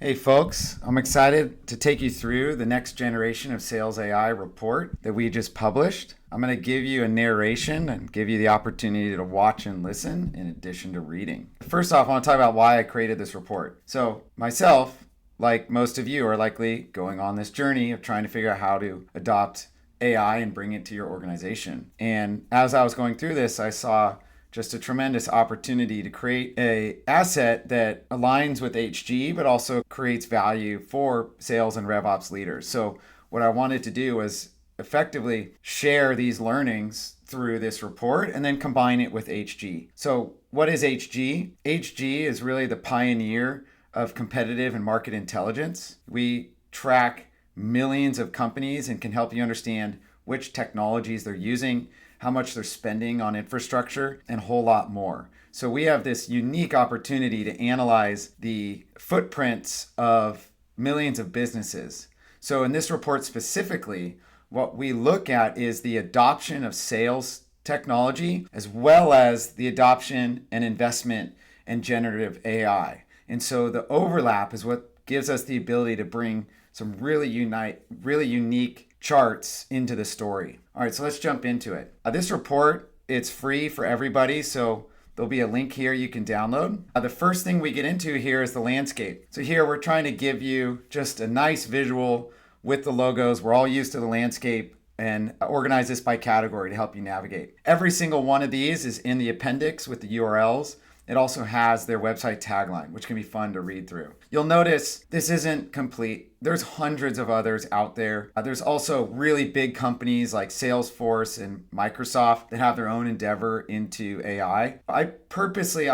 Hey folks, I'm excited to take you through the next generation of Sales AI report that we just published. I'm going to give you a narration and give you the opportunity to watch and listen in addition to reading. First off, I want to talk about why I created this report. So, myself, like most of you, are likely going on this journey of trying to figure out how to adopt AI and bring it to your organization. And as I was going through this, I saw just a tremendous opportunity to create a asset that aligns with HG, but also creates value for sales and RevOps leaders. So what I wanted to do was effectively share these learnings through this report and then combine it with HG. So what is HG? HG is really the pioneer of competitive and market intelligence. We track millions of companies and can help you understand which technologies they're using, how much they're spending on infrastructure, and a whole lot more. So we have this unique opportunity to analyze the footprints of millions of businesses. So in this report specifically, what we look at is the adoption of sales technology, as well as the adoption and investment in generative AI. And so the overlap is what gives us the ability to bring some really unique charts into the story. All right, so let's jump into it. This report, it's free for everybody, so there'll be a link here you can download. The first thing we get into here is the landscape. So here we're trying to give you just a nice visual with the logos. We're all used to the landscape and organize this by category to help you navigate. Every single one of these is in the appendix with the URLs. It also has their website tagline, which can be fun to read through. You'll notice this isn't complete. There's hundreds of others out there. There's also really big companies like Salesforce and Microsoft that have their own endeavor into AI. I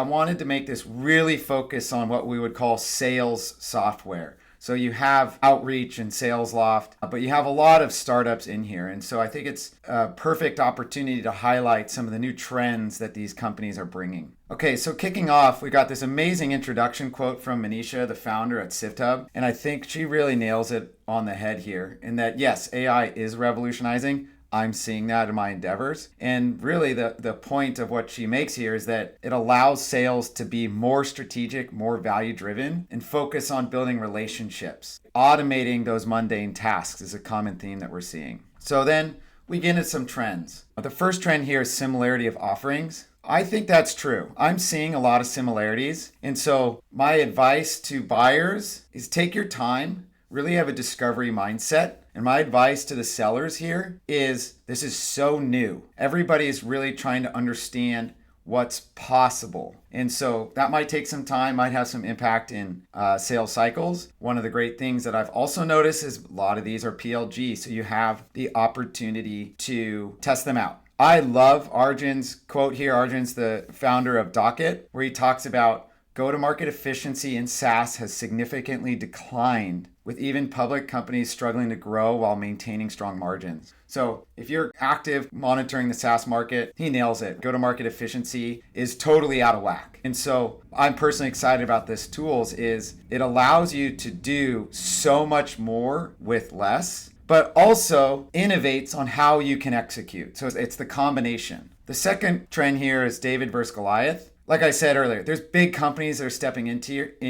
wanted to make this really focus on what we would call sales software. So you have Outreach and SalesLoft, but you have a lot of startups in here. And so I think it's a perfect opportunity to highlight some of the new trends that these companies are bringing. Okay, so kicking off, we got this amazing introduction quote from Manisha, the founder at SIFTUB. And I think she really nails it on the head here in that, yes, AI is revolutionizing. I'm seeing that in my endeavors. And really the point of what she makes here is that it allows sales to be more strategic, more value driven, and focus on building relationships. Automating those mundane tasks is a common theme that we're seeing. So then we get into some trends. The first trend here is similarity of offerings. I think that's true. I'm seeing a lot of similarities. And so my advice to buyers is take your time, really have a discovery mindset. And my advice to the sellers here is this is so new. Everybody is really trying to understand what's possible. And so that might take some time, might have some impact in sales cycles. One of the great things that I've also noticed is a lot of these are PLG. So you have the opportunity to test them out. I love Arjun's quote here. Arjun's the founder of Docket, where he talks about go-to-market efficiency in SaaS has significantly declined, with even public companies struggling to grow while maintaining strong margins. So if you're active monitoring the SaaS market, he nails it. Go-to-market efficiency is totally out of whack. And so I'm personally excited about this tools is it allows you to do so much more with less, but also innovates on how you can execute. So it's the combination. The second trend here is David versus Goliath. Like I said earlier, there's big companies that are stepping in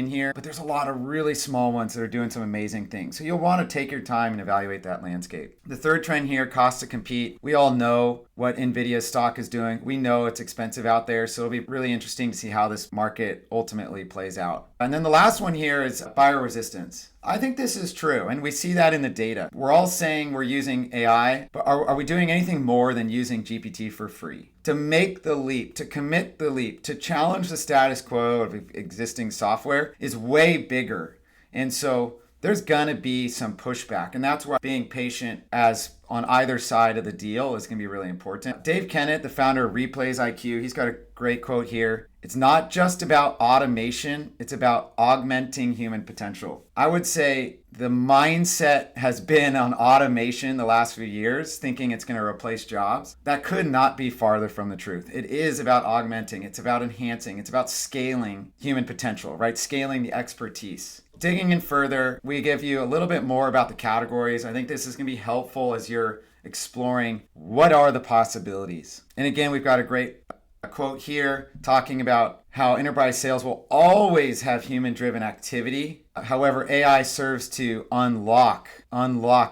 here, but there's a lot of really small ones that are doing some amazing things. So you'll want to take your time and evaluate that landscape. The third trend here, cost to compete. We all know what NVIDIA's stock is doing. We know it's expensive out there, so it'll be really interesting to see how this market ultimately plays out. And then the last one here is buyer resistance. I think this is true, and we see that in the data. We're all saying we're using AI, but are we doing anything more than using GPT for free? To make the leap, to commit the leap, to challenge the status quo of existing software is way bigger. And so there's gonna be some pushback, and that's where being patient as on either side of the deal is gonna be really important. Dave Kennett, the founder of Replays IQ, he's got a great quote here. It's not just about automation, it's about augmenting human potential. I would say the mindset has been on automation the last few years, thinking it's going to replace jobs. That could not be farther from the truth. It is about augmenting, it's about enhancing, it's about scaling human potential, right? Scaling the expertise. Digging in further, we give you a little bit more about the categories. I think this is going to be helpful as you're exploring what are the possibilities. And again, we've got a great quote here talking about how enterprise sales will always have human-driven activity However, AI serves to unlock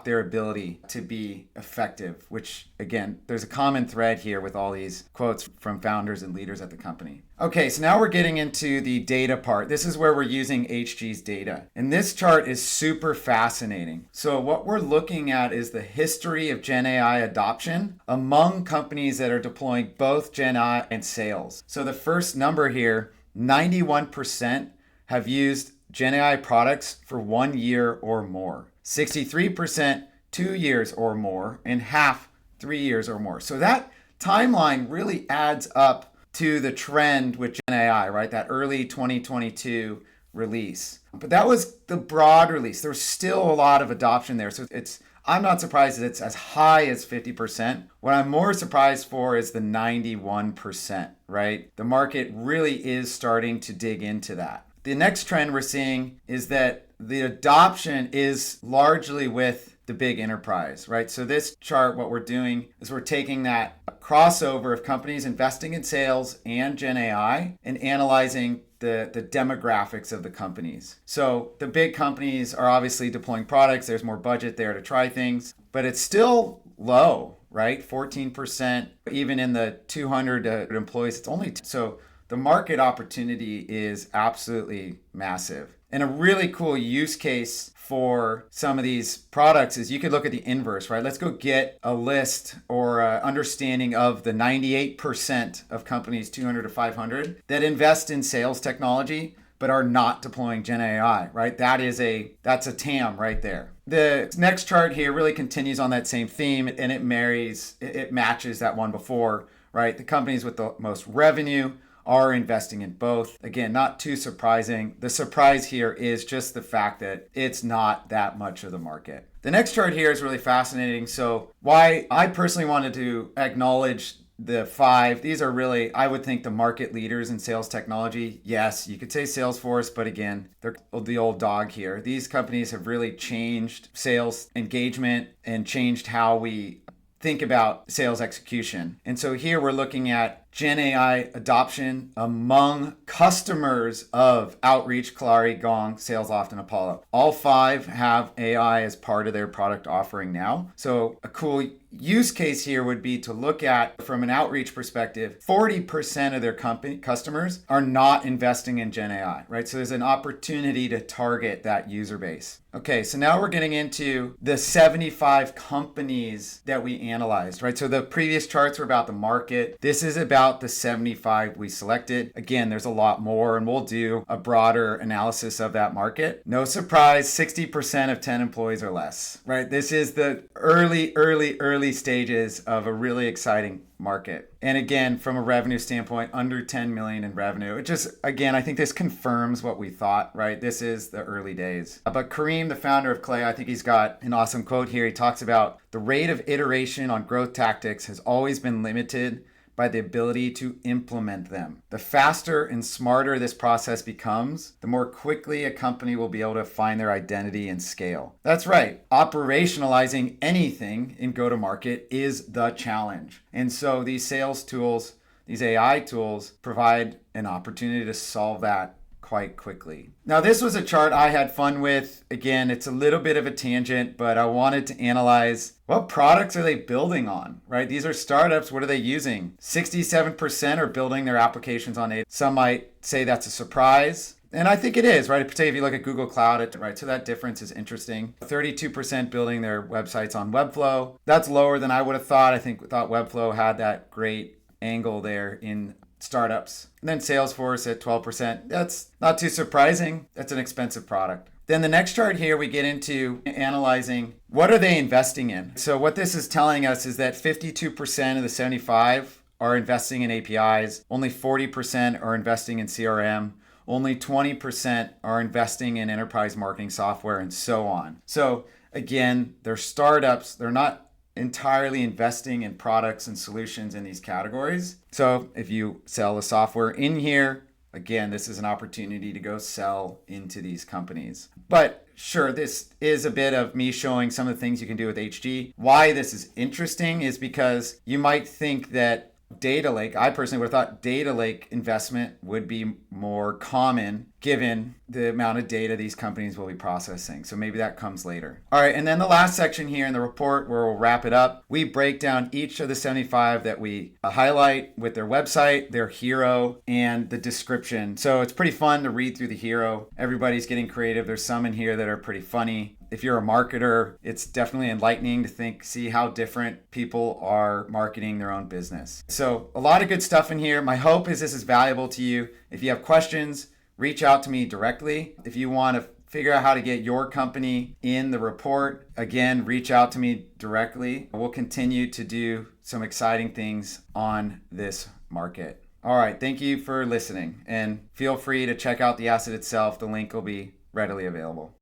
their ability to be effective, which again, there's a common thread here with all these quotes from founders and leaders at the company. Okay, so now we're getting into the data part. This is where we're using HG's data. And this chart is super fascinating. So what we're looking at is the history of Gen AI adoption among companies that are deploying both Gen AI and sales. So the first number here, 91% have used Gen AI products for 1 year or more. 63% 2 years or more, and half 3 years or more. So that timeline really adds up to the trend with Gen AI, right? That early 2022 release. But that was the broad release. There's still a lot of adoption there. So I'm not surprised that it's as high as 50%. What I'm more surprised for is the 91%, right? The market really is starting to dig into that. The next trend we're seeing is that the adoption is largely with the big enterprise, right? So this chart, what we're doing is we're taking that crossover of companies investing in sales and Gen AI and analyzing the demographics of the companies. So the big companies are obviously deploying products. There's more budget there to try things, but it's still low, right? 14%, even in the 200 employees, it's only so the market opportunity is absolutely massive. And a really cool use case for some of these products is you could look at the inverse, right? Let's go get a list or a understanding of the 98% of companies 200 to 500 that invest in sales technology but are not deploying Gen AI, right? That's a TAM right there. The next chart here really continues on that same theme, and it matches that one before, right? The companies with the most revenue are investing in both. Again, not too surprising. The surprise here is just the fact that it's not that much of the market. The next chart here is really fascinating. So why I personally wanted to acknowledge the 5, these are really, I would think, the market leaders in sales technology. Yes, you could say Salesforce, but again, they're the old dog here. These companies have really changed sales engagement and changed how we think about sales execution. And so here we're looking at Gen AI adoption among customers of Outreach, Kalari, Gong, SalesLoft, and Apollo. All 5 have AI as part of their product offering now. So a cool use case here would be to look at, from an outreach perspective, 40% of their customers are not investing in Gen AI, right? So there's an opportunity to target that user base. Okay, so now we're getting into the 75 companies that we analyzed, right? So the previous charts were about the market. This is about the 75 we selected. Again, there's a lot more, and we'll do a broader analysis of that market. No surprise, 60% of 10 employees or less, right? This is the early stages of a really exciting market. And again, from a revenue standpoint, under 10 million in revenue. It just, again, I think this confirms what we thought, right? This is the early days. But Kareem, the founder of Clay, I think he's got an awesome quote here. He talks about the rate of iteration on growth tactics has always been limited by the ability to implement them. The faster and smarter this process becomes, the more quickly a company will be able to find their identity and scale. That's right. Operationalizing anything in go-to-market is the challenge. And so these sales tools, these AI tools, provide an opportunity to solve that quite quickly. Now, this was a chart I had fun with. Again, it's a little bit of a tangent, but I wanted to analyze what products are they building on, right? These are startups. What are they using? 67% are building their applications on AWS. Some might say that's a surprise. And I think it is, right? Particularly if you look at Google Cloud, right? So that difference is interesting. 32% building their websites on Webflow. That's lower than I would have thought. I thought Webflow had that great angle there in startups. And then Salesforce at 12%. That's not too surprising. That's an expensive product. Then the next chart here, we get into analyzing what are they investing in. So what this is telling us is that 52% of the 75 are investing in APIs. Only 40% are investing in CRM. Only 20% are investing in enterprise marketing software, and so on. So again, they're startups. They're not entirely investing in products and solutions in these categories. So if you sell the software in here, again, this is an opportunity to go sell into these companies. But sure, this is a bit of me showing some of the things you can do with HG. Why this is interesting is because you might think that data lake, I personally would have thought data lake investment would be more common given the amount of data these companies will be processing. So maybe that comes later. All right, and then the last section here in the report where we'll wrap it up, we break down each of the 75 that we highlight with their website, their hero, and the description. So it's pretty fun to read through the hero. Everybody's getting creative. There's some in here that are pretty funny. If you're a marketer, it's definitely enlightening to see how different people are marketing their own business. So a lot of good stuff in here. My hope is this is valuable to you. If you have questions, reach out to me directly. If you want to figure out how to get your company in the report, again, reach out to me directly. We'll continue to do some exciting things on this market. All right, thank you for listening, and feel free to check out the asset itself. The link will be readily available.